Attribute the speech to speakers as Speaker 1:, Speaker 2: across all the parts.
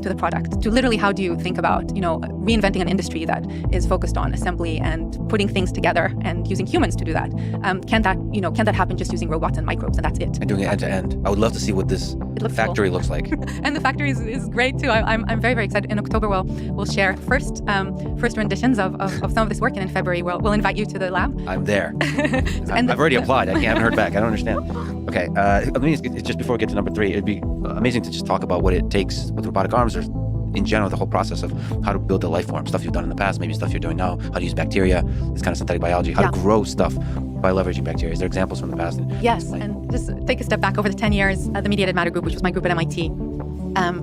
Speaker 1: to the product, to literally how do you think about, reinventing an industry that is focused on assembly and putting things together and using humans to do that. Can that happen just using robots and microbes, and that's it?
Speaker 2: And doing it end to end. I would love to see what this factory looks like.
Speaker 1: And the factory is great too. I'm very, very excited. In October, we'll share first renditions of some of this work, and in February we'll invite you to the lab.
Speaker 2: I'm there. I've already applied. I haven't heard back. I don't understand. Okay, just before we get to number 3, it'd be amazing to just talk about what it takes with robotic arms, or in general, the whole process of how to build a life form, stuff you've done in the past, maybe stuff you're doing now, how to use bacteria, this kind of synthetic biology, how to grow stuff by leveraging bacteria. Is there examples from the past?
Speaker 1: Yes, and just take a step back. Over the 10 years, the Mediated Matter Group, which was my group at MIT,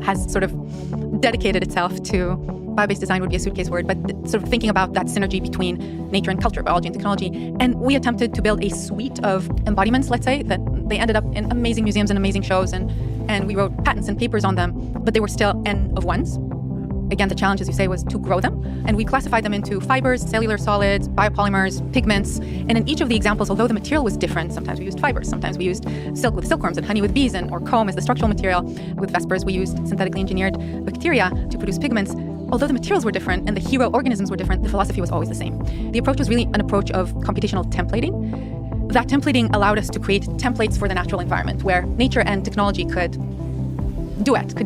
Speaker 1: has sort of dedicated itself to, bio-based design would be a suitcase word, but sort of thinking about that synergy between nature and culture, biology and technology. And we attempted to build a suite of embodiments, let's say, that they ended up in amazing museums and amazing shows, and we wrote patents and papers on them, but they were still N of ones. Again, the challenge, as you say, was to grow them. And we classified them into fibers, cellular solids, biopolymers, pigments. And in each of the examples, although the material was different, sometimes we used fibers, sometimes we used silk with silkworms and honey with bees, or comb as the structural material. With Vespers, we used synthetically engineered bacteria to produce pigments. Although the materials were different and the hero organisms were different, the philosophy was always the same. The approach was really an approach of computational templating. That templating allowed us to create templates for the natural environment, where nature and technology could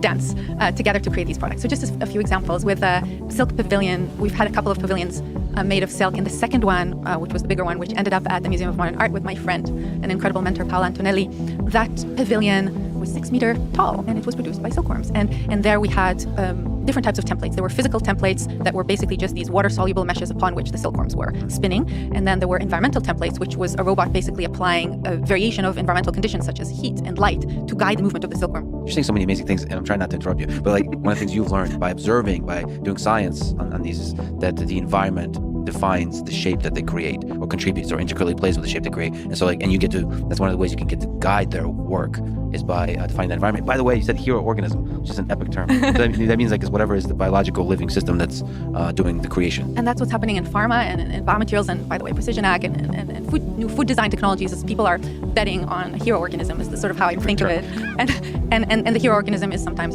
Speaker 1: dance together to create these products. So just a few examples. With Silk Pavilion, we've had a couple of pavilions made of silk. And the second one, which was the bigger one, which ended up at the Museum of Modern Art with my friend, an incredible mentor, Paolo Antonelli, that pavilion was 6 meters tall, and it was produced by silkworms. And there we had different types of templates. There were physical templates that were basically just these water-soluble meshes upon which the silkworms were spinning. And then there were environmental templates, which was a robot basically applying a variation of environmental conditions such as heat and light to guide the movement of the silkworm.
Speaker 2: You're saying so many amazing things, and I'm trying not to interrupt you, but one of the things you've learned by observing, by doing science on these, is that the environment defines the shape that they create, or contributes, or integrally plays with the shape they create. And so and you get to, that's one of the ways you can get to guide their work, is by defining that environment. By the way, you said hero organism, which is an epic term. So that means it's whatever is the biological living system that's doing the creation.
Speaker 1: And that's what's happening in pharma and biomaterials, and by the way, precision ag and new food design technologies, as people are betting on a hero organism, is the sort of how I think of it. And the hero organism is sometimes it's